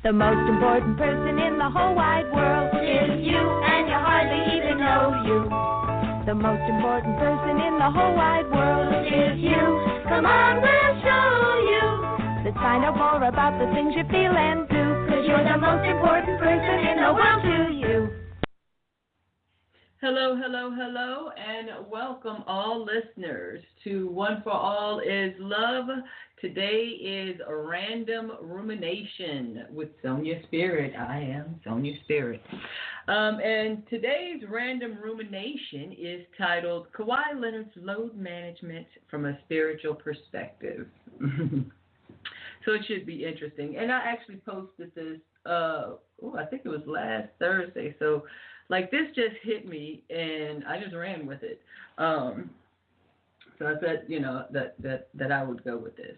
The most important person in the whole wide world is you, and you hardly even know you. The most important person in the whole wide world is you. Come on, we'll show you. Let's find out more about the things you feel and do, 'cause you're the most important person in the world to you. Hello, hello, hello, and welcome all listeners to One for All is Love. Today is a random rumination with Sonia Spirit. I am Sonia Spirit. And today's random rumination is titled Kawhi Leonard's Load Management from a Spiritual Perspective. So it should be interesting. And I actually posted this, I think it was last Thursday. So this just hit me, and I just ran with it. So I said, that I would go with this.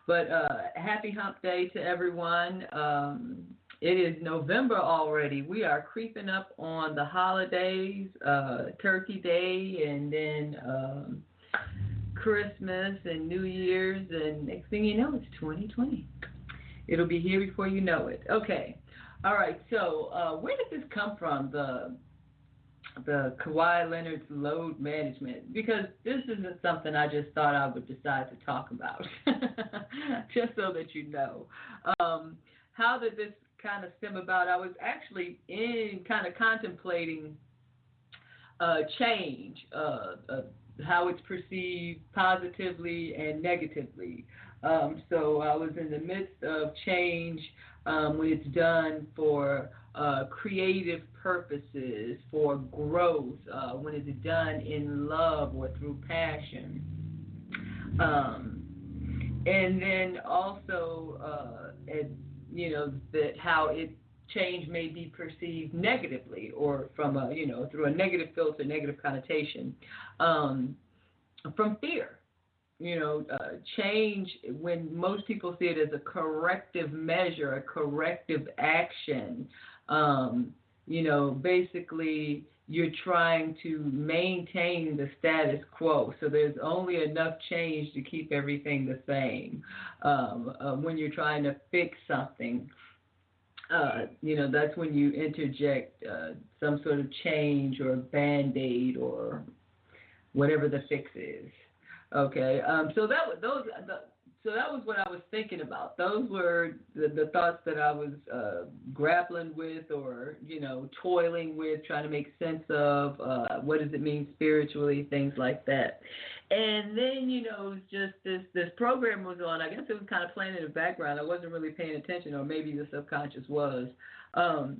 But happy hump day to everyone. It is November already. We are creeping up on the holidays, Turkey Day, and then Christmas and New Year's, and next thing you know, it's 2020. It'll be here before you know it. Okay. All right, so where did this come from, the Kawhi Leonard's load management? Because this isn't something I just thought I would decide to talk about, just so that you know. How did this kind of stem about? I was actually contemplating change, how it's perceived positively and negatively. So I was in the midst of change when it's done for creative purposes, for growth, when it's done in love or through passion. And then also, that how it change may be perceived negatively or from through a negative filter, negative connotation, from fear. Change, when most people see it as a corrective measure, a corrective action, basically you're trying to maintain the status quo. So there's only enough change to keep everything the same. When you're trying to fix something, that's when you interject some sort of change or Band-Aid or whatever the fix is. Okay, so that was what I was thinking about. Those were the thoughts that I was grappling with, or toiling with, trying to make sense of. What does it mean spiritually? Things like that. And then just this program was on. I guess it was kind of playing in the background. I wasn't really paying attention, or maybe the subconscious was. So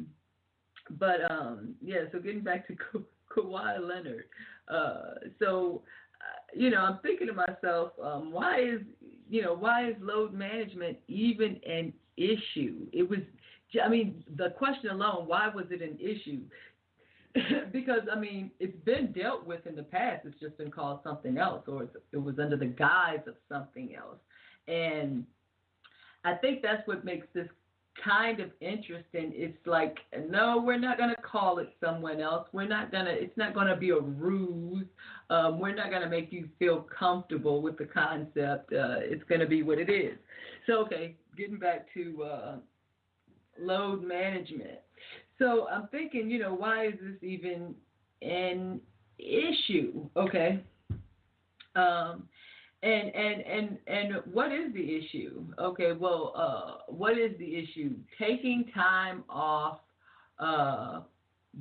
getting back to Kawhi Leonard. I'm thinking to myself, why is load management even an issue? It was, the question alone, why was it an issue? Because, it's been dealt with in the past. It's just been called something else, or it was under the guise of something else. And I think that's what makes this kind of interesting. It's like, no, we're not going to call it someone else. It's not going to be a ruse. We're not going to make you feel comfortable with the concept. It's going to be what it is. So, okay, getting back to load management. So I'm thinking, why is this even an issue? Okay. And what is the issue? Okay, well, what is the issue? Taking time off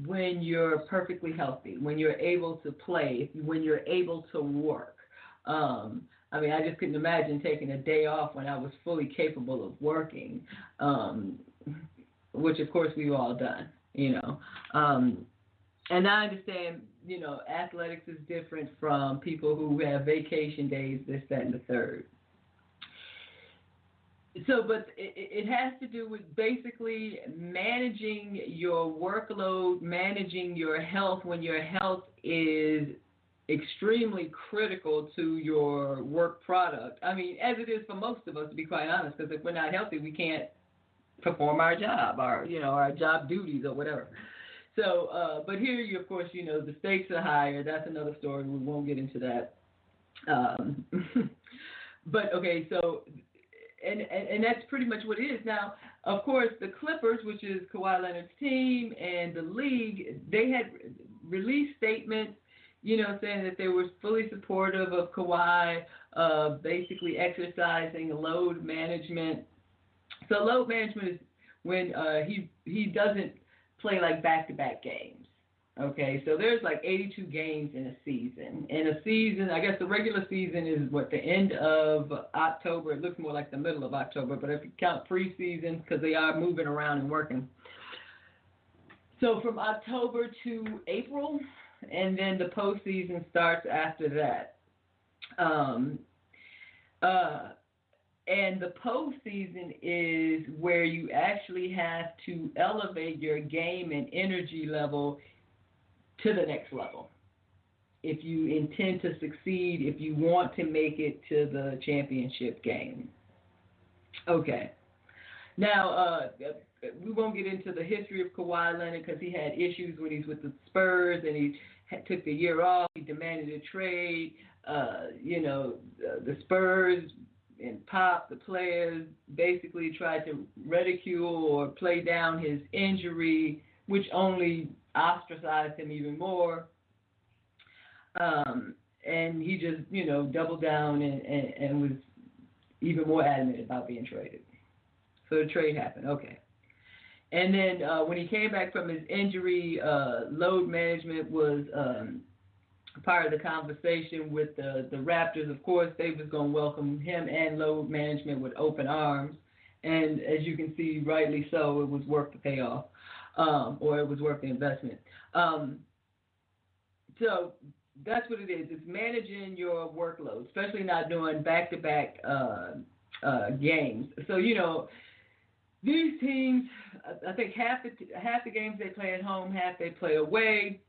when you're perfectly healthy, when you're able to play, when you're able to work. I just couldn't imagine taking a day off when I was fully capable of working, which of course we've all done, And I understand, athletics is different from people who have vacation days, this, that, and the third. So, but it has to do with basically managing your workload, managing your health when your health is extremely critical to your work product. As it is for most of us, to be quite honest, because if we're not healthy, we can't perform our job, our job duties or whatever. So, but here, of course, the stakes are higher. That's another story. We won't get into that. But, okay, so and that's pretty much what it is. Now, of course, the Clippers, which is Kawhi Leonard's team, and the league, they had released statements, saying that they were fully supportive of Kawhi, basically exercising load management. So load management is when he doesn't play like back-to-back games. Okay, so there's like 82 games in a season. In a season, I guess the regular season is the end of October. It looks more like the middle of October, but if you count preseason, because they are moving around and working. So from October to April, and then the postseason starts after that. And the postseason is where you actually have to elevate your game and energy level to the next level. If you intend to succeed, if you want to make it to the championship game. Okay. Now, we won't get into the history of Kawhi Leonard because he had issues when he's with the Spurs and he took the year off. He demanded a trade. The Spurs and Pop, the players, basically tried to ridicule or play down his injury, which only ostracized him even more. And he just, doubled down and was even more adamant about being traded. So the trade happened, okay. And then when he came back from his injury, load management was part of the conversation with the Raptors. Of course, they was going to welcome him and load management with open arms. And as you can see, rightly so, it was worth the payoff, or it was worth the investment. So that's what it is. It's managing your workload, especially not doing back-to-back games. So, these teams, I think half the games they play at home, half they play away.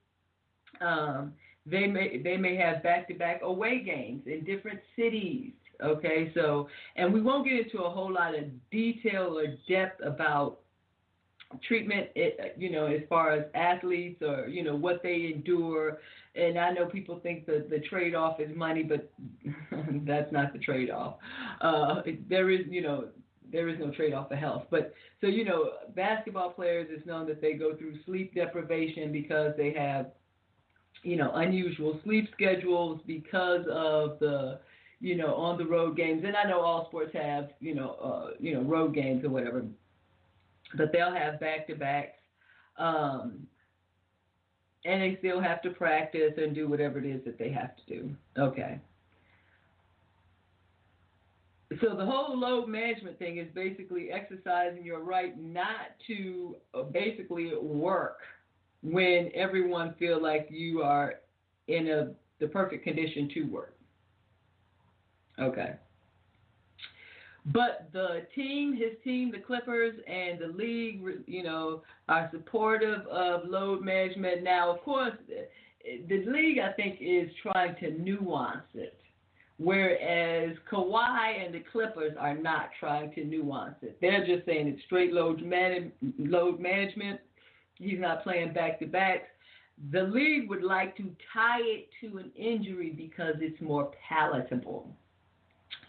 They may have back-to-back away games in different cities. Okay, so, and we won't get into a whole lot of detail or depth about treatment, as far as athletes or, what they endure. And I know people think that the trade-off is money, but that's not the trade-off. There is no trade-off for health. But, so, basketball players, it's known that they go through sleep deprivation because they have, unusual sleep schedules because of the, on the road games. And I know all sports have, road games or whatever. But they'll have back-to-backs. And they still have to practice and do whatever it is that they have to do. Okay. So the whole load management thing is basically exercising your right not to basically work when everyone feel like you are in the perfect condition to work. Okay. But his team, the Clippers, and the league, are supportive of load management. Now, of course, the league, I think, is trying to nuance it, whereas Kawhi and the Clippers are not trying to nuance it. They're just saying it's straight load management. He's not playing back-to-backs. The league would like to tie it to an injury because it's more palatable.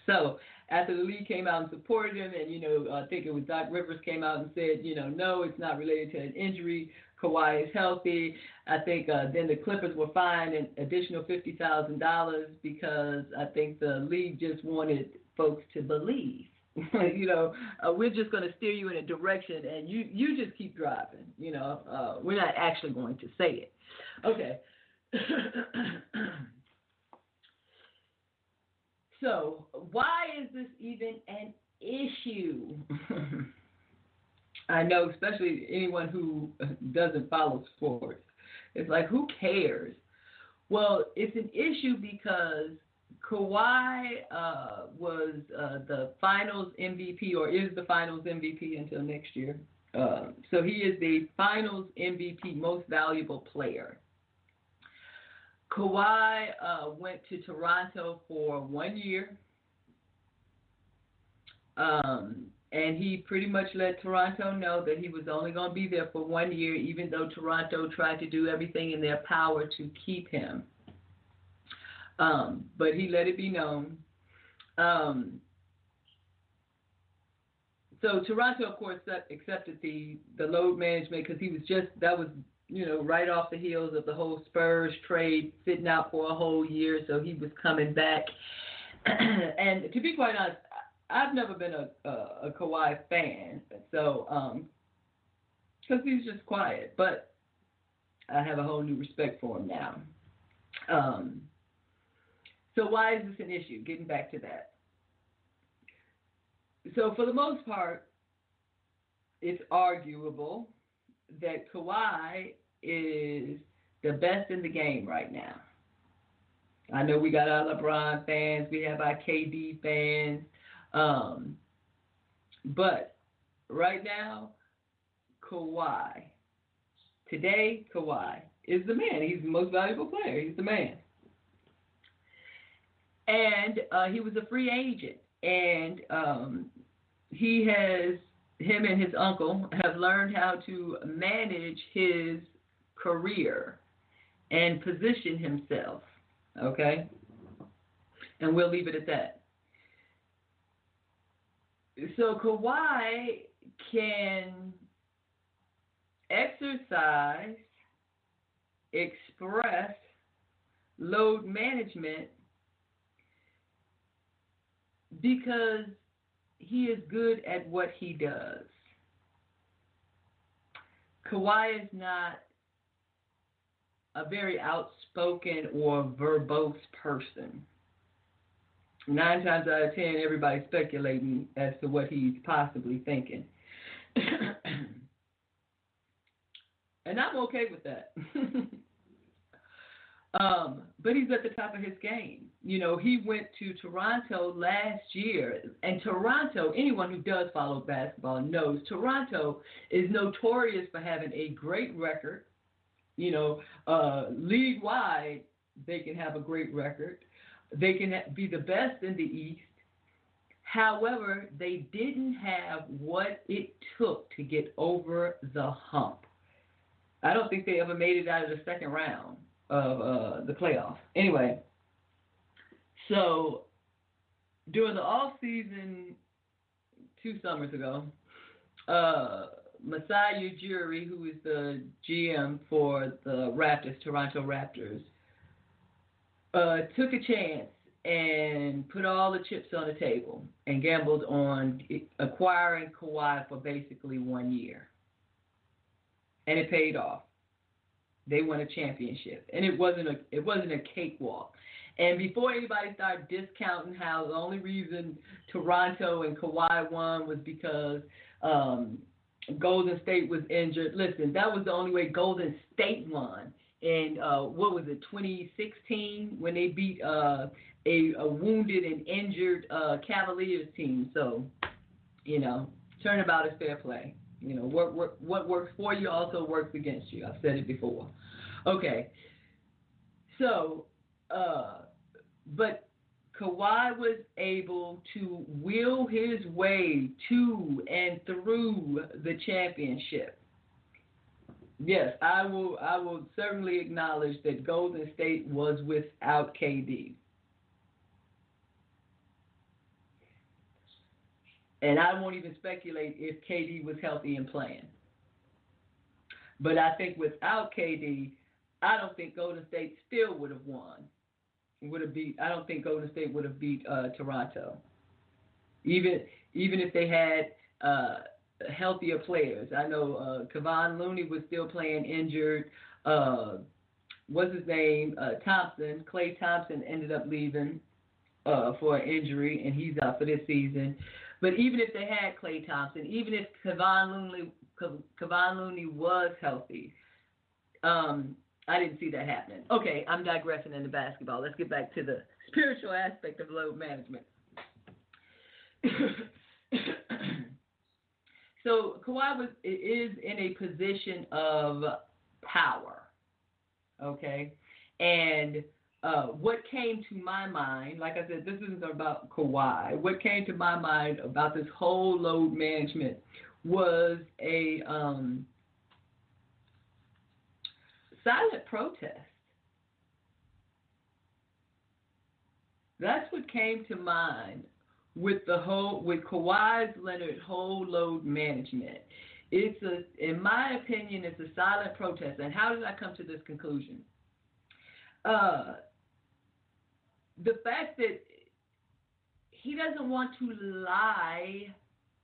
So after the league came out and supported him, and, I think it was Doc Rivers came out and said, no, it's not related to an injury. Kawhi is healthy. I think then the Clippers were fined an additional $50,000 because I think the league just wanted folks to believe. We're just going to steer you in a direction, and you just keep driving. We're not actually going to say it. Okay. So why is this even an issue? I know, especially anyone who doesn't follow sports. It's like, who cares? Well, it's an issue because Kawhi was the finals MVP, or is the finals MVP until next year. So he is the finals MVP, most valuable player. Kawhi went to Toronto for 1 year, and he pretty much let Toronto know that he was only going to be there for 1 year, even though Toronto tried to do everything in their power to keep him. But he let it be known. So Toronto, of course, accepted the load management because that was right off the heels of the whole Spurs trade, sitting out for a whole year, so he was coming back. And to be quite honest, I've never been a Kawhi fan, so because he's just quiet, but I have a whole new respect for him now. So why is this an issue? Getting back to that. So for the most part, it's arguable that Kawhi is the best in the game right now. I know we got our LeBron fans, we have our KD fans, but right now, Kawhi is the man. He's the most valuable player. He's the man. And he was a free agent. And him and his uncle have learned how to manage his career and position himself, okay? And we'll leave it at that. So Kawhi can exercise, express load management because he is good at what he does. Kawhi is not a very outspoken or verbose person. 9 times out of 10, everybody's speculating as to what he's possibly thinking. And I'm okay with that. But he's at the top of his game. He went to Toronto last year. And Toronto, anyone who does follow basketball knows Toronto is notorious for having a great record. League-wide, they can have a great record. They can be the best in the East. However, they didn't have what it took to get over the hump. I don't think they ever made it out of the second round of the playoffs. Anyway, so during the off season 2 summers ago, Masai Ujiri, who is the GM for the Toronto Raptors, took a chance and put all the chips on the table and gambled on acquiring Kawhi for basically 1 year. And it paid off. They won a championship, and it wasn't a cakewalk. And before anybody started discounting how the only reason Toronto and Kawhi won was because Golden State was injured. Listen, that was the only way Golden State won. And what was it, 2016, when they beat a wounded and injured Cavaliers team. So, turnabout is fair play. What works for you also works against you. I've said it before. Okay. So, but Kawhi was able to will his way to and through the championship. Yes, I will certainly acknowledge that Golden State was without KD. And I won't even speculate if KD was healthy and playing. But I think without KD, I don't think Golden State still would have won. I don't think Golden State would have beat Toronto. Even if they had healthier players. I know Kevon Looney was still playing injured. What's his name? Thompson. Klay Thompson ended up leaving for an injury, and he's out for this season. But even if they had Klay Thompson, even if Kevon Looney was healthy, I didn't see that happening. Okay, I'm digressing into basketball. Let's get back to the spiritual aspect of load management. So Kawhi is in a position of power, okay? And what came to my mind, like I said, this isn't about Kawhi. What came to my mind about this whole load management was a silent protest. That's what came to mind with Kawhi's Leonard whole load management. In my opinion, it's a silent protest. And how did I come to this conclusion? The fact that he doesn't want to lie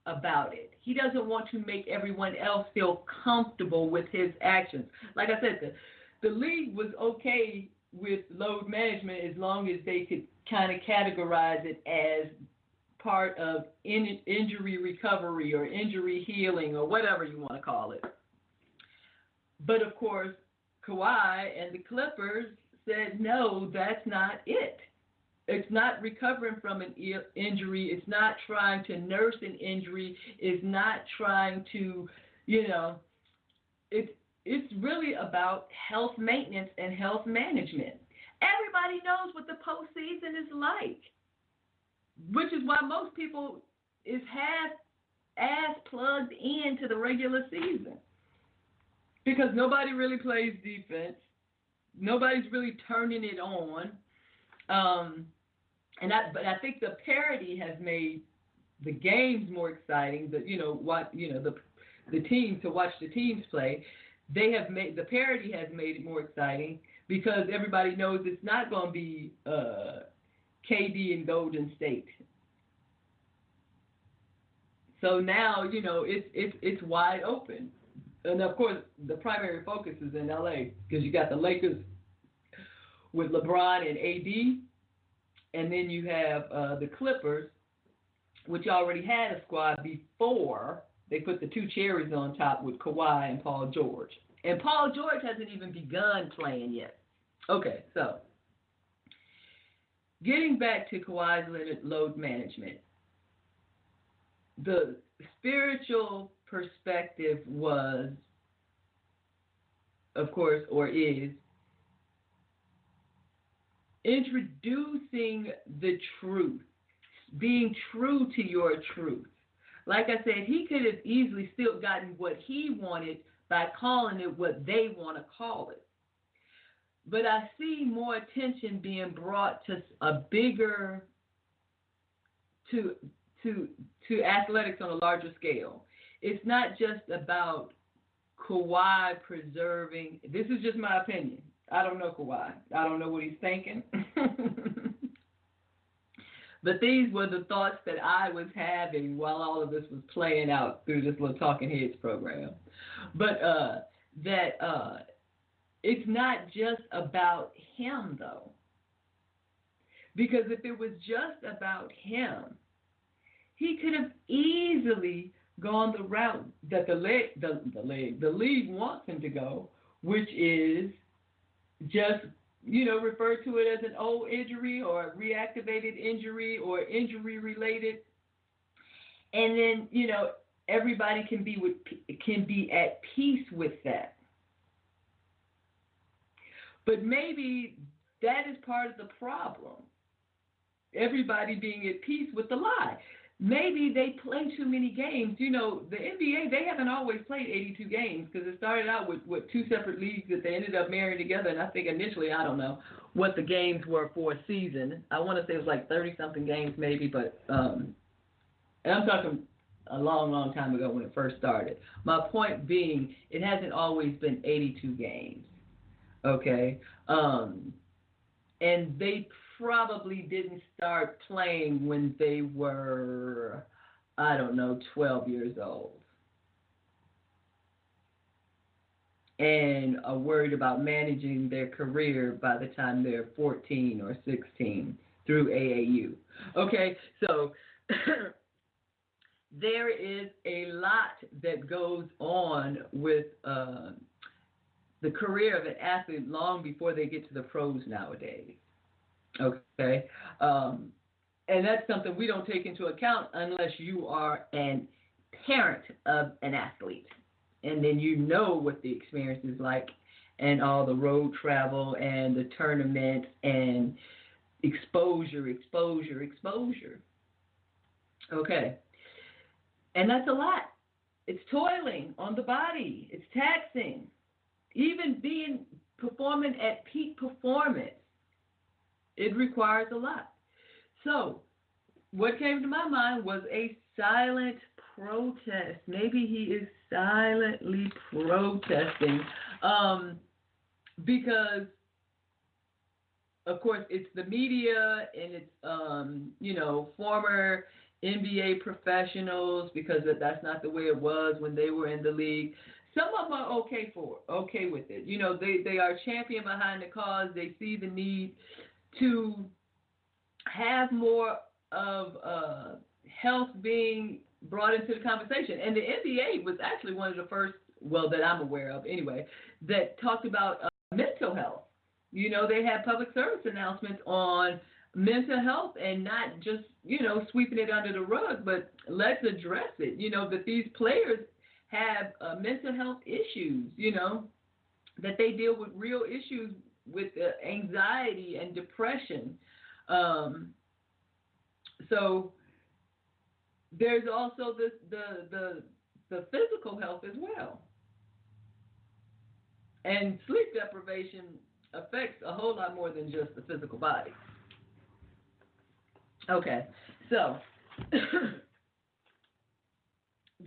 about it. He doesn't want to make everyone else feel comfortable with his actions. Like I said, the league was okay with load management as long as they could kind of categorize it as part of injury recovery or injury healing or whatever you want to call it. But of course, Kawhi and the Clippers said, no, that's not it. It's not recovering from an injury. It's not trying to nurse an injury. It's not trying to, it's really about health maintenance and health management. Everybody knows what the postseason is like, which is why most people is half-ass plugged into the regular season, because nobody really plays defense. Nobody's really turning it on. But I think the parity has made the games more exciting. The teams, to watch the teams play, the parity has made it more exciting because everybody knows it's not going to be KD and Golden State. So now it's wide open, and of course the primary focus is in LA because you got the Lakers with LeBron and AD. And then you have the Clippers, which already had a squad before they put the two cherries on top with Kawhi and Paul George. And Paul George hasn't even begun playing yet. Okay, so getting back to Kawhi's load management, the spiritual perspective was, of course, or is, introducing the truth, being true to your truth. Like I said, he could have easily still gotten what he wanted by calling it what they want to call it. But I see more attention being brought to a bigger, to athletics on a larger scale. It's not just about Kawhi preserving. This is just my opinion. I don't know Kawhi. I don't know what he's thinking. But these were the thoughts that I was having while all of this was playing out through this little Talking Heads program. But it's not just about him, though. Because if it was just about him, he could have easily gone the route that the league wants him to go, which is just, refer to it as an old injury or a reactivated injury or injury related. And then, everybody can be at peace with that. But maybe that is part of the problem. Everybody being at peace with the lie. Maybe they play too many games. The NBA, they haven't always played 82 games because it started out with two separate leagues that they ended up marrying together. And I think initially, I don't know what the games were for a season. I want to say it was like 30-something games maybe, but and I'm talking a long, long time ago when it first started. My point being, it hasn't always been 82 games, okay? And they probably didn't start playing when they were, 12 years old. And are worried about managing their career by the time they're 14 or 16 through AAU. Okay, so there is a lot that goes on with the career of an athlete long before they get to the pros nowadays. Okay, and that's something we don't take into account unless you are a parent of an athlete, and then you know what the experience is like, and all the road travel and the tournaments and exposure. Okay, and that's a lot. It's toiling on the body. It's taxing. Even performing at peak performance, it requires a lot. So what came to my mind was a silent protest. Maybe he is silently protesting, because, of course, it's the media and it's former NBA professionals, because that's not the way it was when they were in the league. Some of them are okay with it. They are champion behind the cause. They see the need to have more of health being brought into the conversation. And the NBA was actually one of the first, well, that I'm aware of anyway, that talked about mental health. They had public service announcements on mental health, and not just, sweeping it under the rug, but let's address it, that these players have mental health issues, that they deal with real issues with anxiety and depression. So there's also the physical health as well. And sleep deprivation affects a whole lot more than just the physical body. Okay, so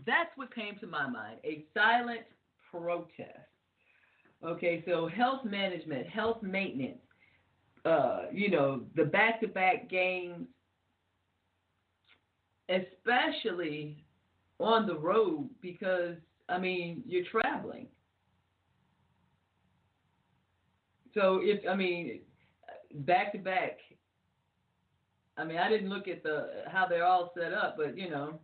that's what came to my mind, a silent protest. Okay, so health management, health maintenance, the back-to-back games, especially on the road, because, you're traveling. So, back-to-back, I didn't look at how they're all set up, but, you're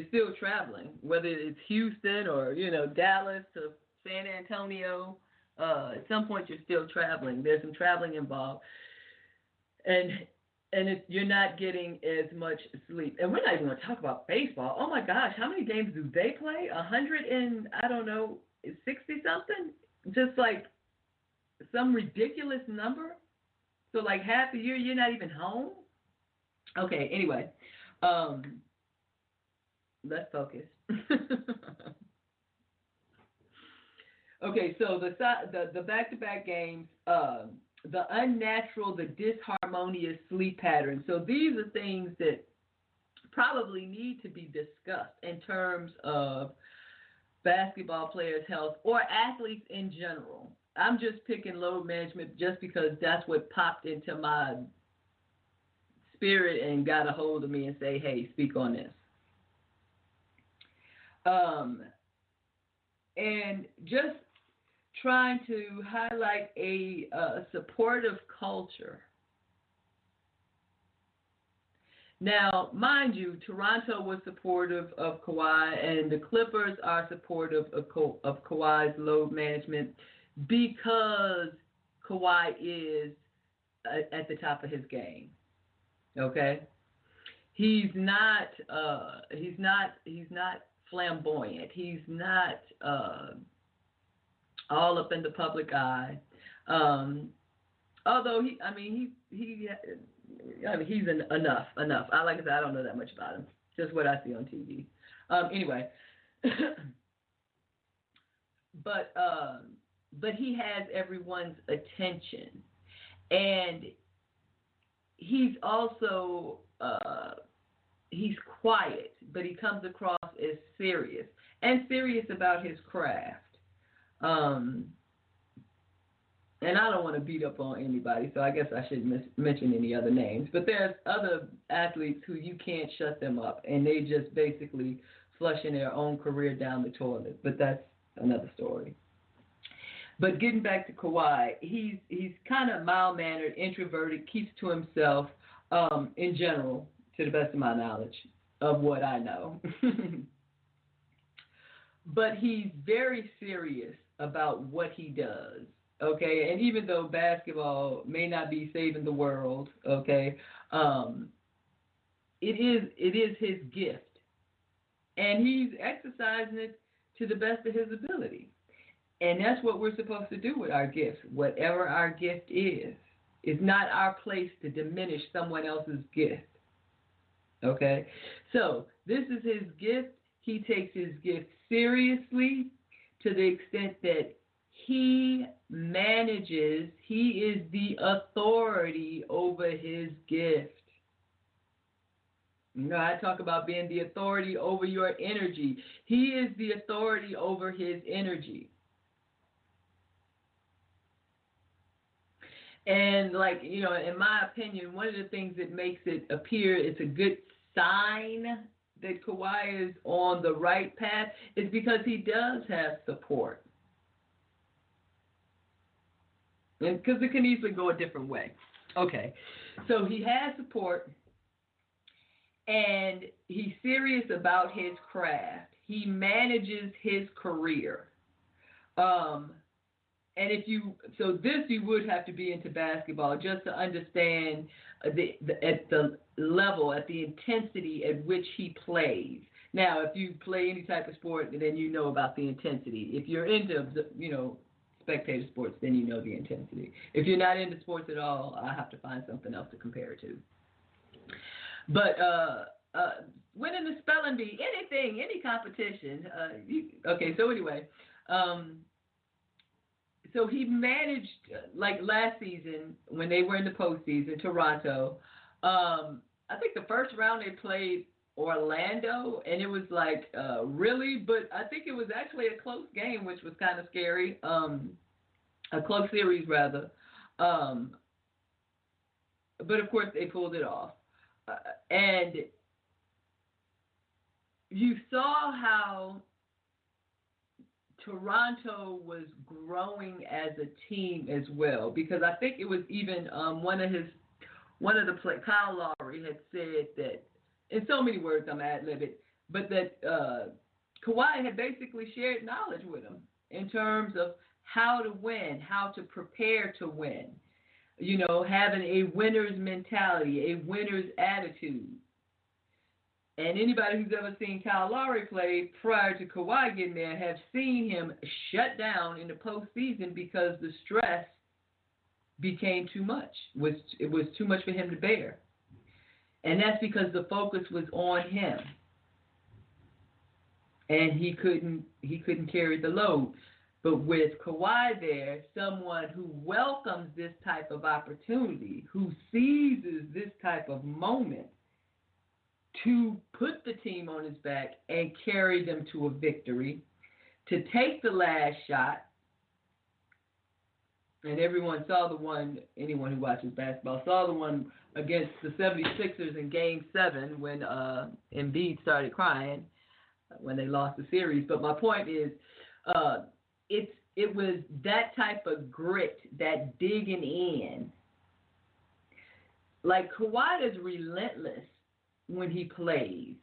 still traveling, whether it's Houston or, Dallas to San Antonio. At some point, you're still traveling. There's some traveling involved. And you're not getting as much sleep. And we're not even going to talk about baseball. Oh, my gosh, how many games do they play? 100 and, 60-something? Just like some ridiculous number? So, like, half the year, you're not even home? Okay, anyway. Let's focus. Okay, so the back-to-back games, the unnatural, the disharmonious sleep patterns. So these are things that probably need to be discussed in terms of basketball players' health or athletes in general. I'm just picking load management just because that's what popped into my spirit and got a hold of me and say, hey, speak on this. And just trying to highlight a supportive culture. Now, mind you, Toronto was supportive of Kawhi, and the Clippers are supportive of Kawhi's load management because Kawhi is at the top of his game. Okay, he's not flamboyant. He's not all up in the public eye. Although he's enough. Like I said, I don't know that much about him. Just what I see on TV. Anyway, but he has everyone's attention, and he's also he's quiet, but he comes across as serious about his craft. And I don't want to beat up on anybody, so I guess I shouldn't mention any other names. But there's other athletes who you can't shut them up, and they just basically flushing their own career down the toilet. But that's another story. But getting back to Kawhi, he's kind of mild-mannered, introverted, keeps to himself in general, to the best of my knowledge of what I know. But he's very serious about what he does, okay? And even though basketball may not be saving the world, okay, it is his gift. And he's exercising it to the best of his ability. And that's what we're supposed to do with our gifts, whatever our gift is. It's not our place to diminish someone else's gift, okay? So this is his gift. He takes his gift seriously to the extent that he manages, he is the authority over his gift. You know, I talk about being the authority over your energy. He is the authority over his energy. And like, you know, in my opinion, one of the things that makes it appear it's a good sign that Kawhi is on the right path is because he does have support. And because it can easily go a different way. Okay, so he has support, and he's serious about his craft. He manages his career. And if you, so this you would have to be into basketball just to understand at the level, at the intensity at which he plays. Now, if you play any type of sport, then you know about the intensity. If you're into, you know, spectator sports, then you know the intensity. If you're not into sports at all, I have to find something else to compare it to. But winning the spelling bee, anything, any competition. Okay, so anyway. So he managed, like last season when they were in the postseason, Toronto. I think the first round they played Orlando, and it was like, really? But I think it was actually a close game, which was kind of scary. A close series, rather. But, of course, they pulled it off. And you saw how Toronto was growing as a team as well, because I think it was even one of the Kyle Lowry had said that, in so many words I'm ad-libbing, but that Kawhi had basically shared knowledge with him in terms of how to win, how to prepare to win, you know, having a winner's mentality, a winner's attitude. And anybody who's ever seen Kyle Lowry play prior to Kawhi getting there have seen him shut down in the postseason because the stress became too much. It was too much for him to bear. And that's because the focus was on him. And he couldn't carry the load. But with Kawhi there, someone who welcomes this type of opportunity, who seizes this type of moment, to put the team on his back and carry them to a victory, to take the last shot. And everyone saw the one, anyone who watches basketball, saw the one against the 76ers in Game 7 when Embiid started crying when they lost the series. But my point is, it was that type of grit, that digging in. Like, Kawhi is relentless when he plays.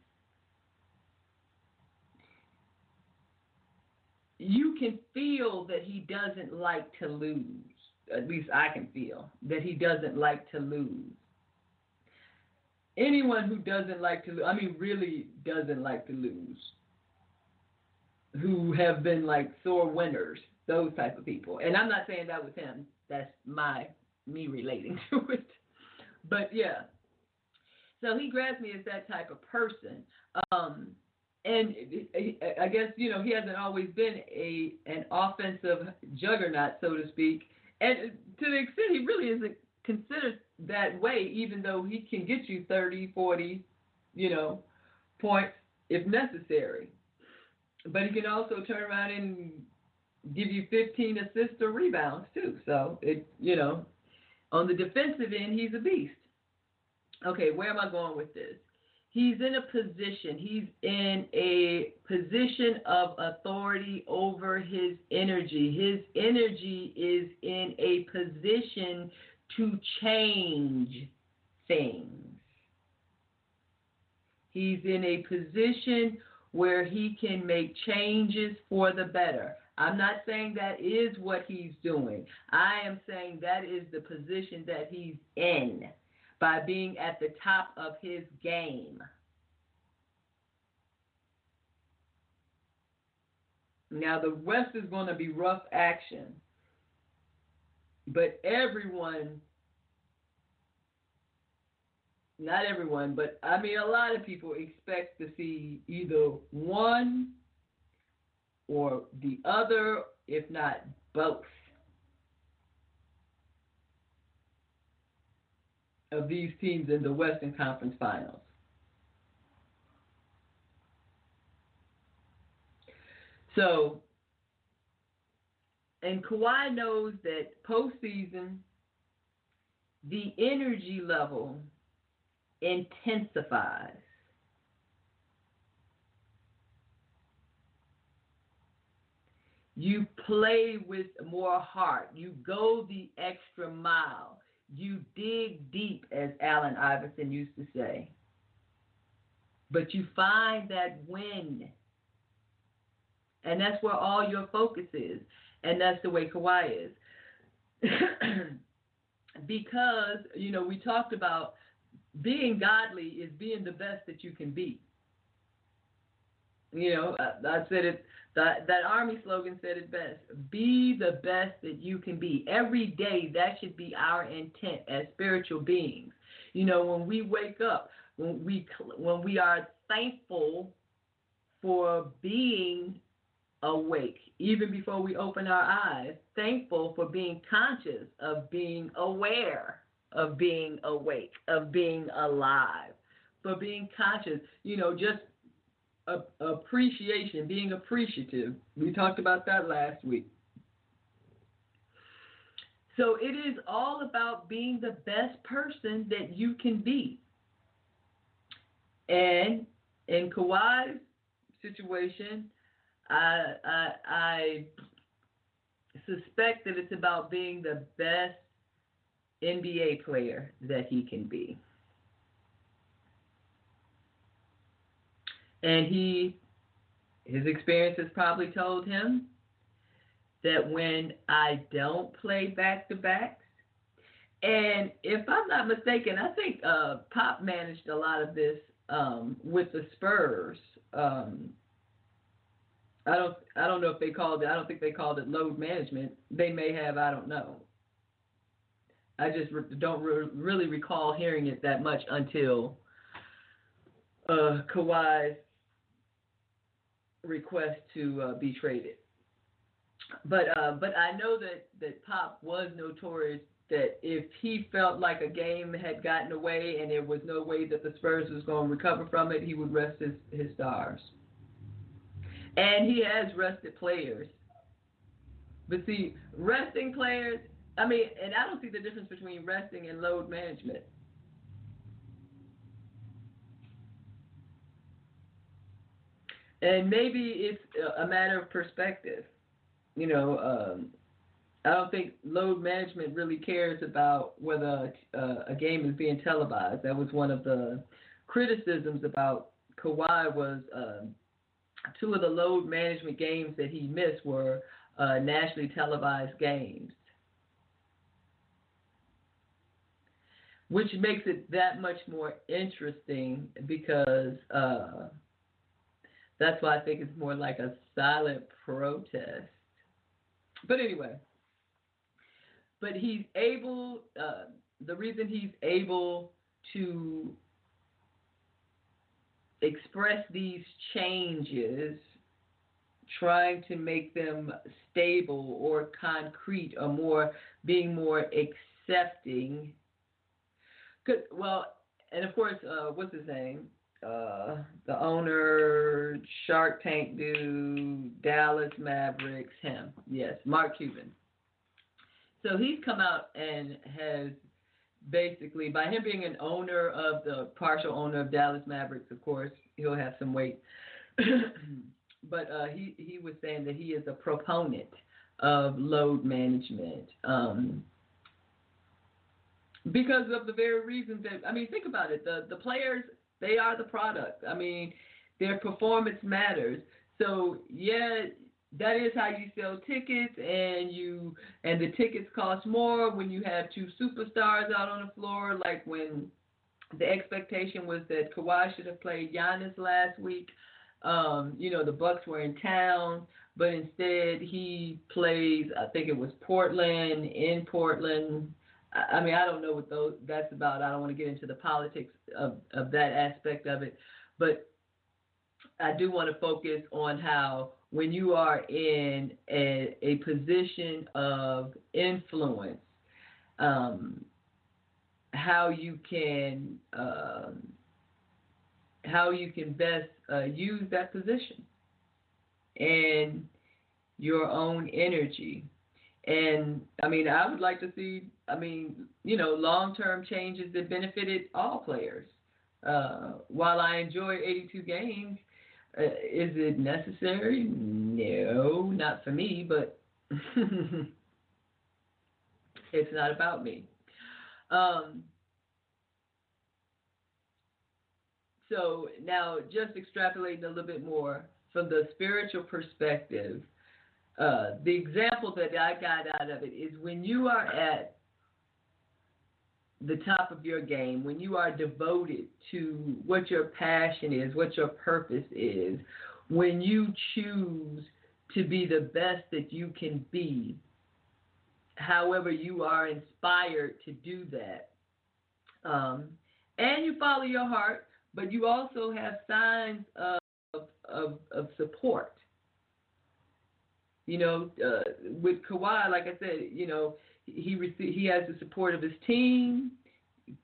You can feel that he doesn't like to lose. At least I can feel that he doesn't like to lose. Anyone who doesn't like to lose, I mean really doesn't like to lose, who have been like sore winners, those type of people. And I'm not saying that was him. That's me relating to it. But yeah. So he grabs me as that type of person. And I guess, you know, he hasn't always been an offensive juggernaut, so to speak. And to the extent he really isn't considered that way, even though he can get you 30, 40, you know, points if necessary. But he can also turn around and give you 15 assists or rebounds, too. So, you know, on the defensive end, he's a beast. Okay, where am I going with this? He's in a position of authority over his energy. His energy is in a position to change things. He's in a position where he can make changes for the better. I'm not saying that is what he's doing. I am saying that is the position that he's in, by being at the top of his game. Now, the rest is going to be rough action. But everyone, not everyone, but I mean a lot of people expect to see either one or the other, if not both of these teams in the Western Conference Finals. So, and Kawhi knows that postseason, the energy level intensifies. You play with more heart. You go the extra mile. You dig deep, as Allen Iverson used to say. But you find that win. And that's where all your focus is. And that's the way Kawhi is. Because, we talked about being godly is being the best that you can be. I said it, that Army slogan said it best. Be the best that you can be. Every day, that should be our intent as spiritual beings. When we wake up, when we are thankful for being awake, even before we open our eyes, thankful for being conscious of being aware of being awake, of being alive, for being conscious, just appreciation, being appreciative. We talked about that last week. So it is all about being the best person that you can be. And in Kawhi's situation, I suspect that it's about being the best NBA player that he can be. And his experience has probably told him that when I don't play back-to-backs, and if I'm not mistaken, I think Pop managed a lot of this with the Spurs. I don't know if they called it. I don't think they called it load management. They may have. I don't know. I just don't really recall hearing it that much until Kawhi's request to be traded. But I know that Pop was notorious that if he felt like a game had gotten away and there was no way that the Spurs was going to recover from it, he would rest his stars. And he has rested players. But see, resting players, and I don't see the difference between resting and load management. And maybe it's a matter of perspective. I don't think load management really cares about whether a game is being televised. That was one of the criticisms about Kawhi was two of the load management games that he missed were nationally televised games, which makes it that much more interesting because that's why I think it's more like a silent protest. But anyway, but he's able, the reason he's able to express these changes, trying to make them stable or concrete or being more accepting. And of course, what's his name? The owner, Shark Tank dude, Dallas Mavericks, him. Yes, Mark Cuban. So he's come out and has basically, by him being an owner of the partial owner of Dallas Mavericks, of course, he'll have some weight. But he was saying that he is a proponent of load management because of the very reasons that, think about it. The players, they are the product. Their performance matters. So, yeah, that is how you sell tickets, and the tickets cost more when you have two superstars out on the floor, like when the expectation was that Kawhi should have played Giannis last week. The Bucks were in town, but instead he plays, I think it was Portland, in Portland. I don't know what that's about. I don't want to get into the politics of that aspect of it, but I do want to focus on how when you are in a position of influence, how you can best use that position and your own energy. And I mean, I would like to see, long-term changes that benefited all players. While I enjoy 82 games, is it necessary? No, not for me, but it's not about me. So now, just extrapolating a little bit more from the spiritual perspective, the example that I got out of it is when you are at the top of your game, when you are devoted to what your passion is, what your purpose is, when you choose to be the best that you can be, however you are inspired to do that, and you follow your heart, but you also have signs of support. With Kawhi, like I said, he has the support of his team,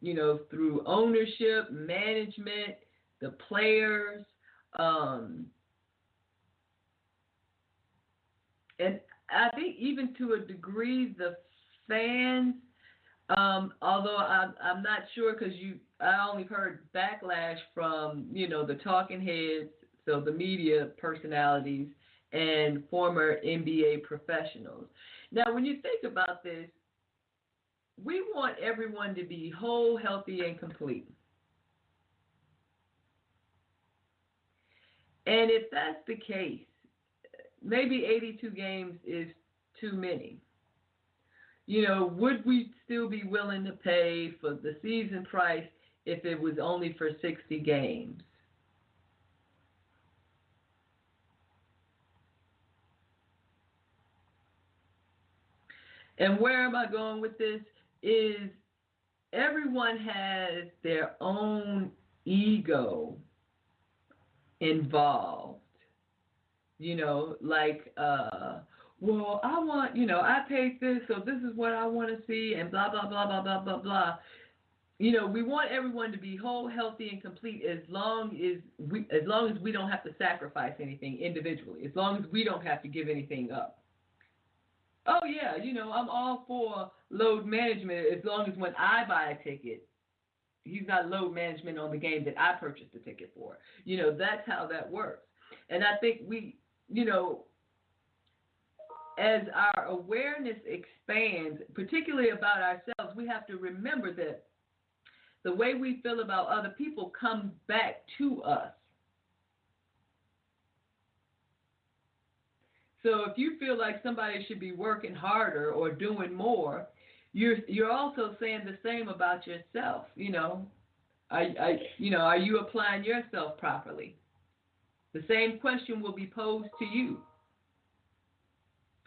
through ownership, management, the players, and I think even to a degree the fans. Although I'm not sure because I only heard backlash from the talking heads, so the media personalities and former NBA professionals. Now, when you think about this, we want everyone to be whole, healthy, and complete. And if that's the case, maybe 82 games is too many. Would we still be willing to pay for the season price if it was only for 60 games? And where am I going with this is everyone has their own ego involved. Well, I want, I paid this, so this is what I want to see, and blah, blah, blah, blah, blah, blah, blah. We want everyone to be whole, healthy, and complete as long as we don't have to sacrifice anything individually, as long as we don't have to give anything up. Oh, yeah, I'm all for load management as long as when I buy a ticket, he's not load management on the game that I purchased the ticket for. That's how that works. And I think we, as our awareness expands, particularly about ourselves, we have to remember that the way we feel about other people comes back to us. So if you feel like somebody should be working harder or doing more, you're also saying the same about yourself. Are you applying yourself properly? The same question will be posed to you.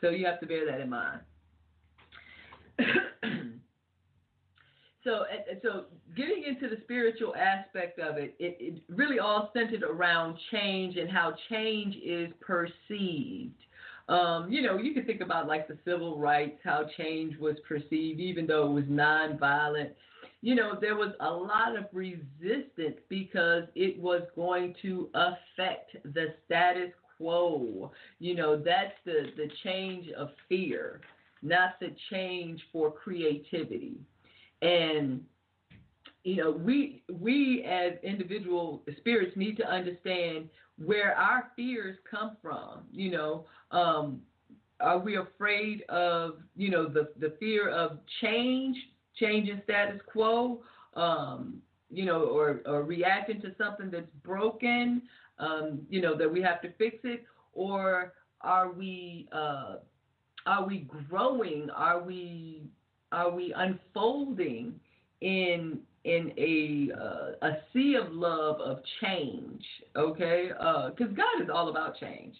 So you have to bear that in mind. So getting into the spiritual aspect of it, it really all centered around change and how change is perceived. You can think about like the civil rights, how change was perceived, even though it was nonviolent. There was a lot of resistance because it was going to affect the status quo. That's the change of fear, not the change for creativity. And we as individual spirits need to understand where our fears come from. Are we afraid of the fear of changing status quo, or reacting to something that's broken, that we have to fix it, or are we growing? Are we unfolding in a sea of love of change? Okay, because God is all about change.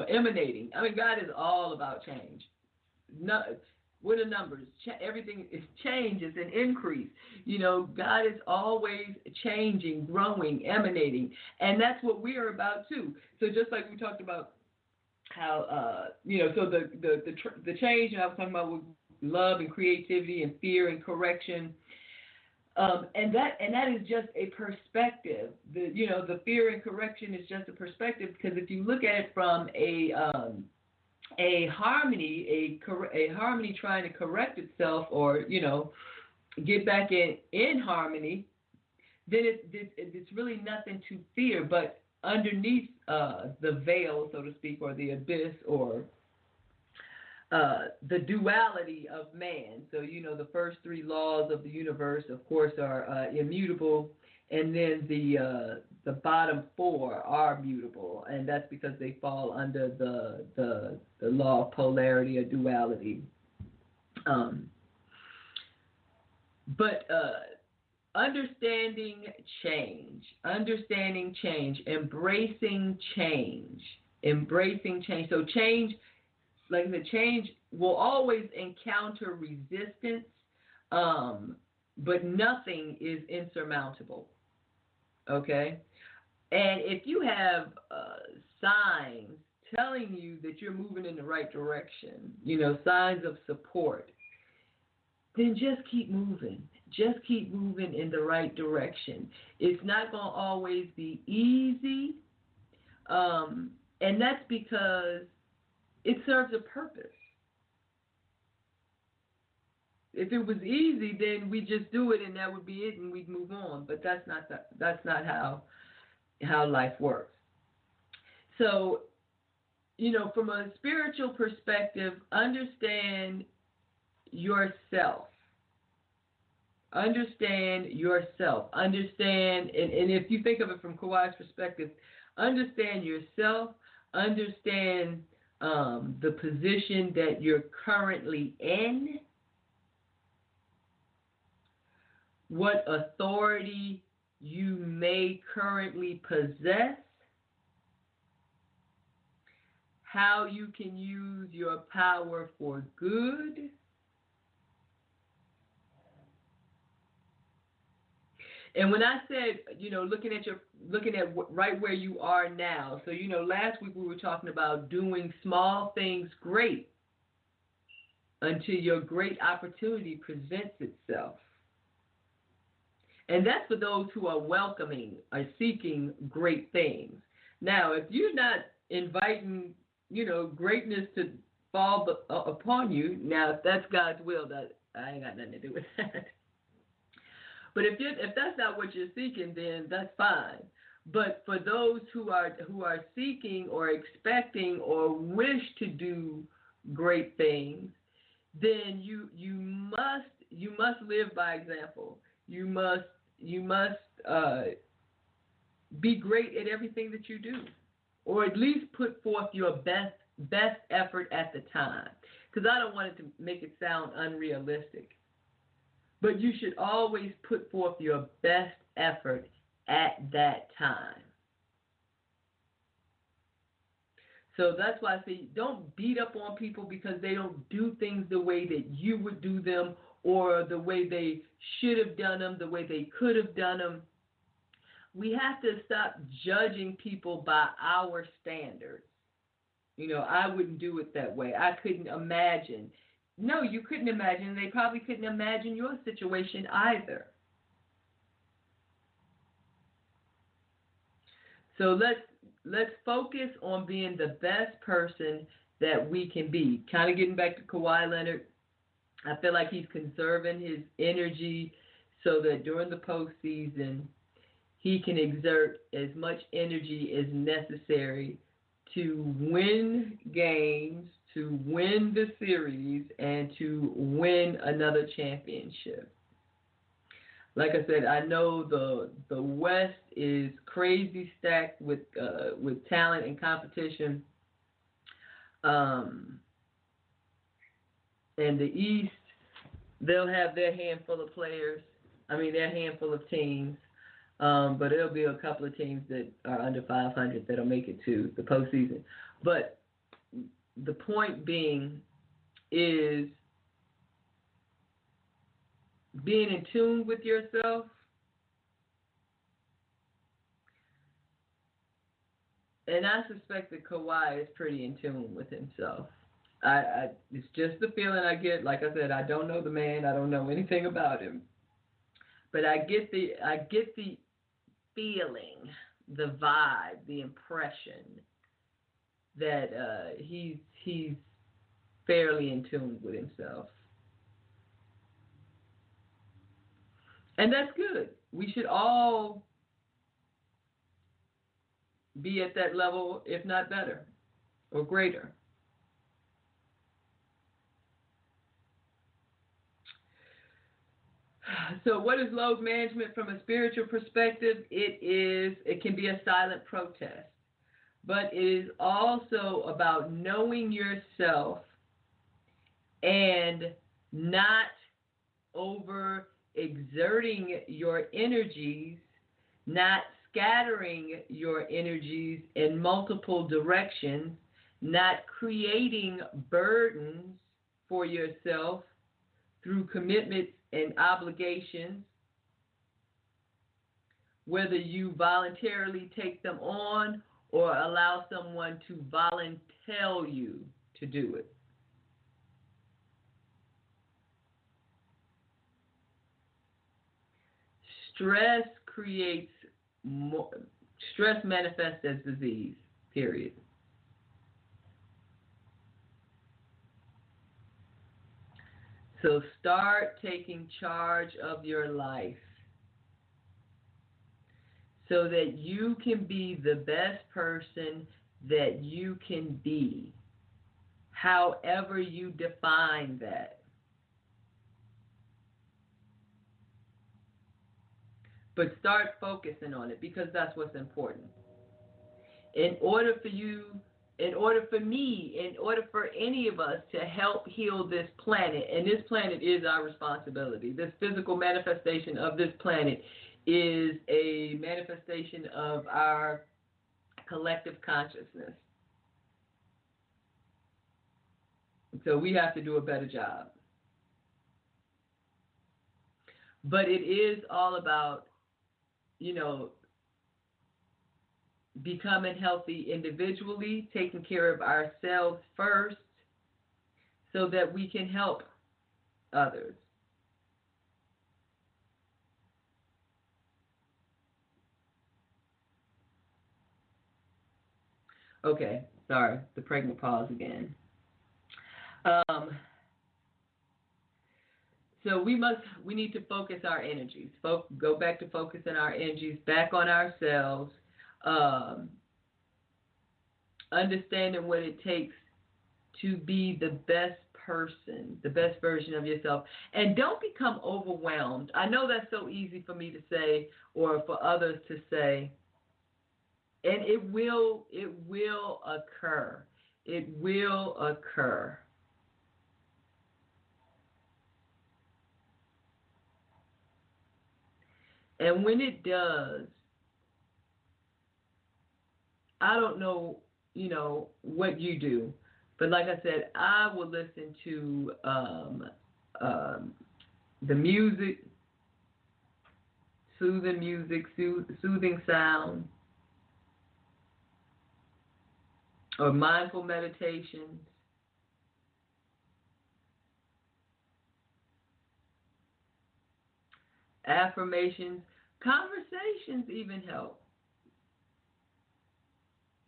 Emanating. I mean, God is all about change. No, what are the numbers? Everything is change. It's an increase. God is always changing, growing, emanating, and that's what we are about too. So just like we talked about so the change I was talking about with love and creativity and fear and correction. And that is just a perspective. The fear and correction is just a perspective, because if you look at it from a harmony, a harmony trying to correct itself, or get back in harmony, then it's really nothing to fear. But underneath the veil, so to speak, or the abyss, or the duality of man. So, the first three laws of the universe, of course, are immutable, and then the bottom four are mutable, and that's because they fall under the law of polarity or duality. But understanding change, embracing change. So change, like the change will always encounter resistance, but nothing is insurmountable. Okay? And if you have signs telling you that you're moving in the right direction, signs of support, then just keep moving. Just keep moving in the right direction. It's not going to always be easy, and that's because it serves a purpose. If it was easy, then we just do it and that would be it, and we'd move on. But that's not how life works. So, from a spiritual perspective, understand yourself. Understand, and if you think of it from Kawhi's perspective, understand yourself, understand the position that you're currently in, what authority you may currently possess, how you can use your power for good, and when I said, looking at right where you are now. So, last week we were talking about doing small things great until your great opportunity presents itself. And that's for those who are welcoming or seeking great things. Now, if you're not inviting, greatness to fall upon you, now if that's God's will, that I ain't got nothing to do with that. But if that's not what you're seeking, then that's fine. But for those who are seeking or expecting or wish to do great things, then you must live by example. You must be great at everything that you do, or at least put forth your best effort at the time. Because I don't want it to make it sound unrealistic. But you should always put forth your best effort at that time. So that's why I say don't beat up on people because they don't do things the way that you would do them, or the way they should have done them, the way they could have done them. We have to stop judging people by our standards. I wouldn't do it that way. I couldn't imagine. No, you couldn't imagine. They probably couldn't imagine your situation either. So let's focus on being the best person that we can be. Kind of getting back to Kawhi Leonard, I feel like he's conserving his energy so that during the postseason he can exert as much energy as necessary to win games, to win the series, and to win another championship. Like I said, I know the West is crazy stacked with talent and competition, and the East, they'll have their handful of players. Their handful of teams, but there'll be a couple of teams that are under 500 that'll make it to the postseason. But the point being is being in tune with yourself And I suspect that Kawhi is pretty in tune with himself. It's just the feeling I get. Like I said, I don't know the man. I don't know anything about him, but I get the feeling, the vibe, the impression that he's fairly in tune with himself, and that's good. We should all be at that level, if not better or greater. So what is load management from a spiritual perspective? It can be a silent protest, but it is also about knowing yourself and not over exerting your energies, not scattering your energies in multiple directions, not creating burdens for yourself through commitments and obligations, whether you voluntarily take them on or allow someone to volunteer you to do it. Stress manifests as disease, period. So start taking charge of your life so that you can be the best person that you can be, however you define that. But start focusing on it, because that's what's important. In order for any of us to help heal this planet, and this planet is our responsibility, this physical manifestation of this planet is a manifestation of our collective consciousness. So we have to do a better job. But it is all about, becoming healthy individually, taking care of ourselves first so that we can help others. Okay, sorry, the pregnant pause again. So we need to focus our energies. Go back to focusing our energies back on ourselves, understanding what it takes to be the best person, the best version of yourself. And don't become overwhelmed. I know that's so easy for me to say or for others to say. And it will occur. It will occur. And when it does, I don't know, what you do, but like I said, I will listen to the music, soothing sound, or mindful meditations. Affirmations, conversations even help.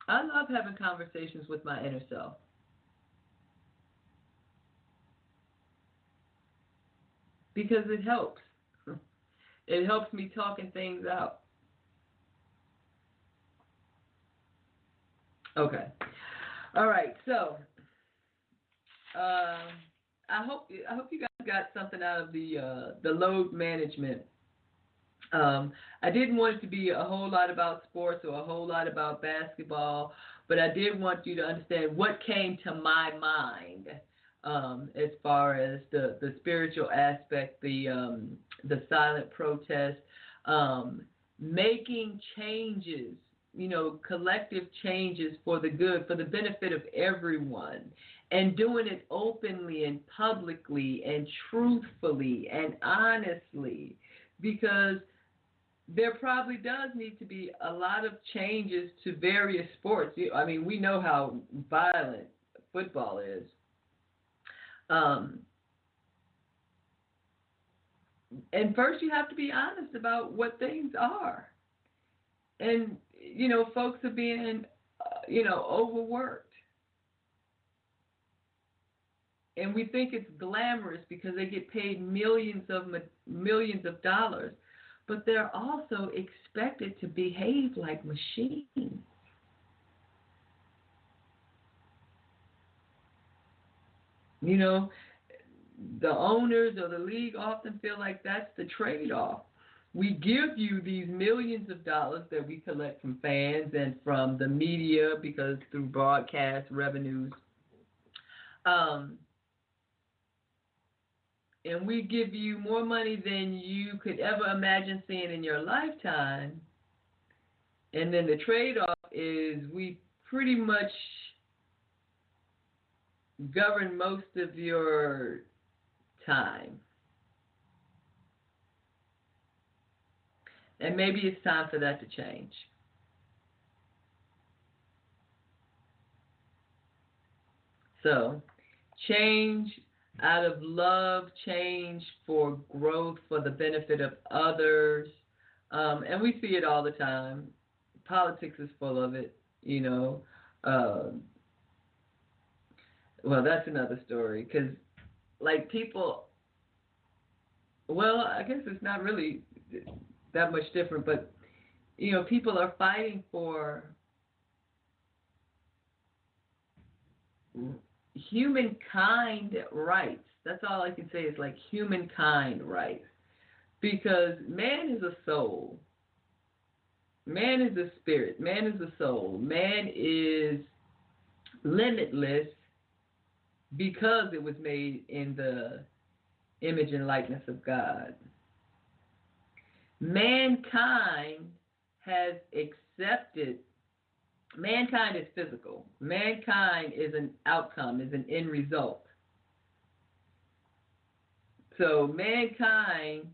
I love having conversations with my inner self. Because it helps. It helps me talking things out. Okay. All right. So, I hope you guys got something out of the load management. I didn't want it to be a whole lot about sports or a whole lot about basketball, but I did want you to understand what came to my mind as far as the spiritual aspect, the silent protest, making changes, collective changes for the good, for the benefit of everyone, and doing it openly and publicly and truthfully and honestly, because there probably does need to be a lot of changes to various sports. I mean, we know how violent football is. Um, and first, you have to be honest about what things are. And, folks are being, overworked. And we think it's glamorous because they get paid millions of dollars. But they're also expected to behave like machines. The owners or the league often feel like that's the trade-off. We give you these millions of dollars that we collect from fans and from the media because through broadcast revenues. And we give you more money than you could ever imagine seeing in your lifetime. And then the trade-off is we pretty much govern most of your time. And maybe it's time for that to change. So, change out of love, change for growth, for the benefit of others. And we see it all the time. Politics is full of it, well, that's another story. Because, people, well, I guess it's not really that much different. But, people are fighting for humankind rights. That's all I can say is humankind rights. Because man is a soul. Man is a spirit. Man is a soul. Man is limitless because it was made in the image and likeness of God. Mankind has accepted. Mankind is physical. Mankind is an outcome, is an end result. So mankind,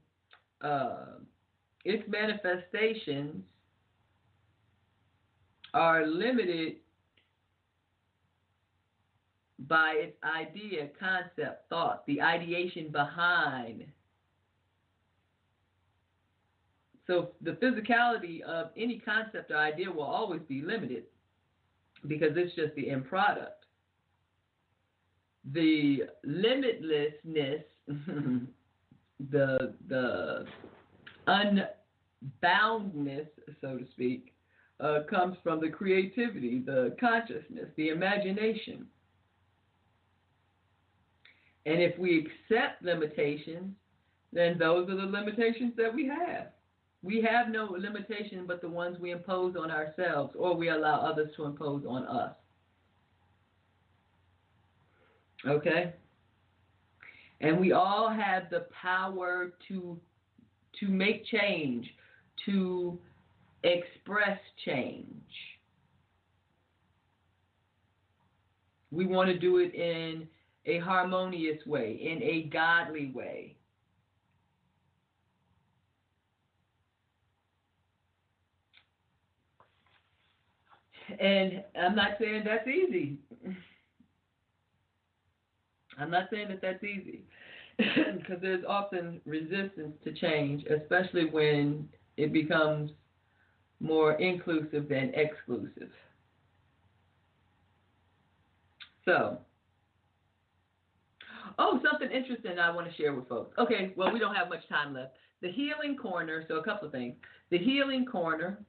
its manifestations are limited by its idea, concept, thought, the ideation behind. So the physicality of any concept or idea will always be limited because it's just the end product. The limitlessness, the unboundness, so to speak, comes from the creativity, the consciousness, the imagination. And if we accept limitations, then those are the limitations that we have. We have no limitation but the ones we impose on ourselves or we allow others to impose on us. Okay? And we all have the power to make change, to express change. We want to do it in a harmonious way, in a godly way. And I'm not saying that's easy. I'm not saying that that's easy. Because there's often resistance to change, especially when it becomes more inclusive than exclusive. So, something interesting I want to share with folks. Okay, well, we don't have much time left. The Healing Corner, so a couple of things. The Healing Corner,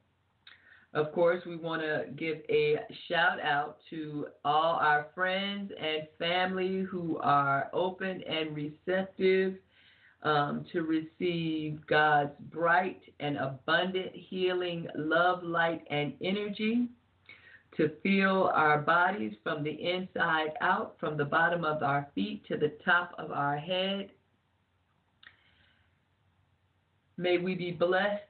of course, we want to give a shout out to all our friends and family who are open and receptive to receive God's bright and abundant healing love, light, and energy, to feel our bodies from the inside out, from the bottom of our feet to the top of our head. May we be blessed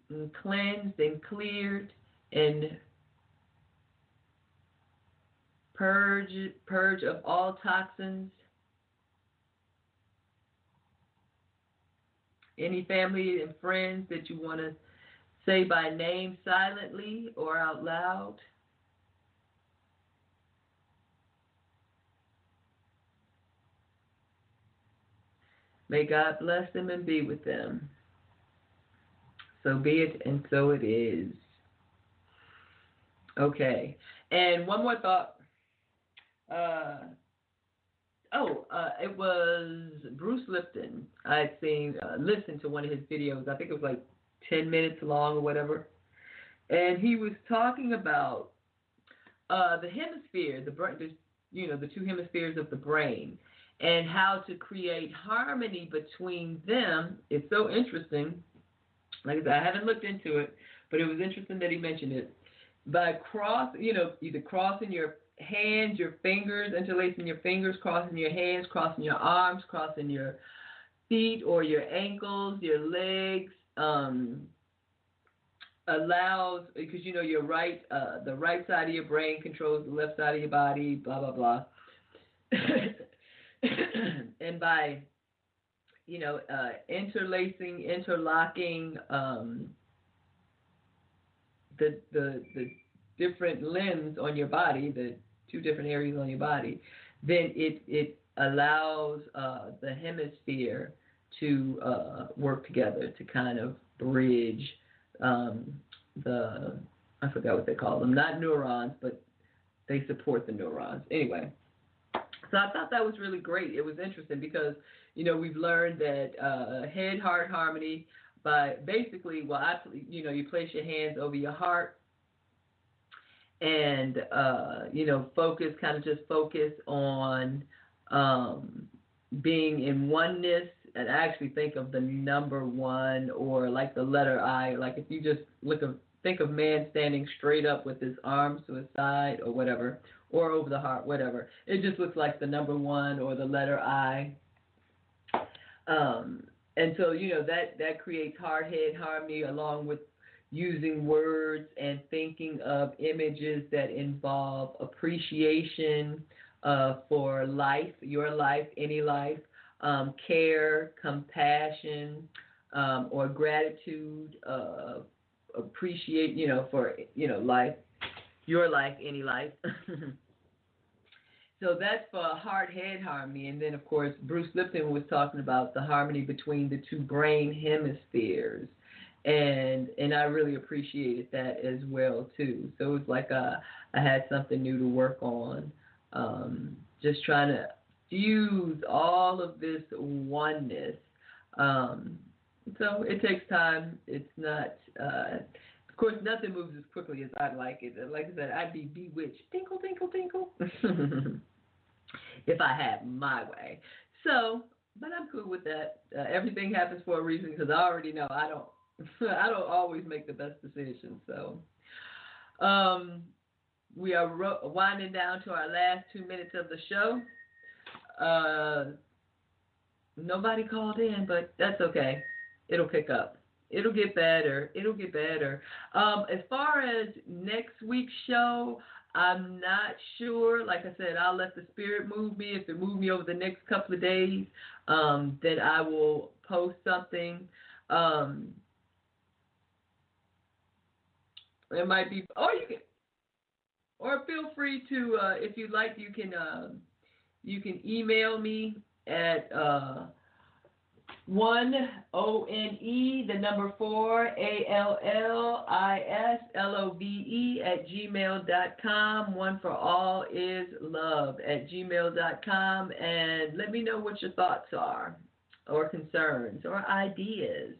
and cleansed and cleared and purge of all toxins Any family and friends that you want to say by name silently or out loud? May God bless them and be with them. So be it and so it is. Okay. And one more thought. It was Bruce Lipton. I had listened to one of his videos. I think it was like 10 minutes long or whatever. And he was talking about the hemisphere, the two hemispheres of the brain, and how to create harmony between them. It's so interesting. Like I said, I haven't looked into it, but it was interesting that he mentioned it. By either crossing your hands, your fingers, interlacing your fingers, crossing your hands, crossing your arms, crossing your feet or your ankles, your legs, allows, because you're right, the right side of your brain controls the left side of your body, blah, blah, blah. And by, interlacing, interlocking the different limbs on your body, the two different areas on your body, then it allows the hemisphere to work together to kind of bridge I forgot what they call them, not neurons, but they support the neurons. Anyway, so I thought that was really great. It was interesting because, we've learned that head-heart harmony by basically, you place your hands over your heart and, focus on being in oneness. And I actually think of the number one or like the letter I, like if you just think of man standing straight up with his arms to his side or whatever, or over the heart, whatever. It just looks like the number one or the letter I. And so, that creates heart-head harmony along with using words and thinking of images that involve appreciation for life, your life, any life, care, compassion, or gratitude, appreciate, for, life, your life, any life. So that's for heart-head harmony. And then, of course, Bruce Lipton was talking about the harmony between the two brain hemispheres. And I really appreciated that as well, too. So it was like I had something new to work on, just trying to fuse all of this oneness. So it takes time. It's not, of course, nothing moves as quickly as I'd like it. Like I said, I'd be bewitched. Tinkle, tinkle, tinkle. If I had my way. So, but I'm cool with that. Everything happens for a reason because I already know I don't always make the best decisions. So, we are winding down to our last 2 minutes of the show. Nobody called in, but that's okay. It'll pick up. It'll get better. As far as next week's show, I'm not sure. Like I said, I'll let the spirit move me. If it moves me over the next couple of days, then I will post something. It might be, or feel free to, if you'd like, you can email me at 1ONE, the number 4, ALLISLOVE @gmail.com. One for all is love @gmail.com. And let me know what your thoughts are, or concerns, or ideas.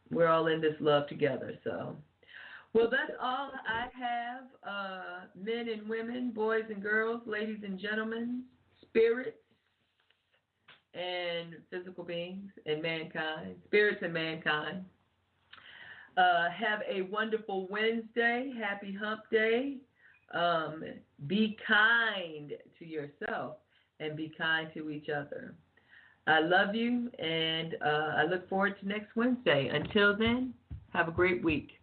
We're all in this love together, so. Well, that's all I have, men and women, boys and girls, ladies and gentlemen, spirits and physical beings and mankind, spirits and mankind. Have a wonderful Wednesday. Happy hump day. Be kind to yourself and be kind to each other. I love you, and I look forward to next Wednesday. Until then, have a great week.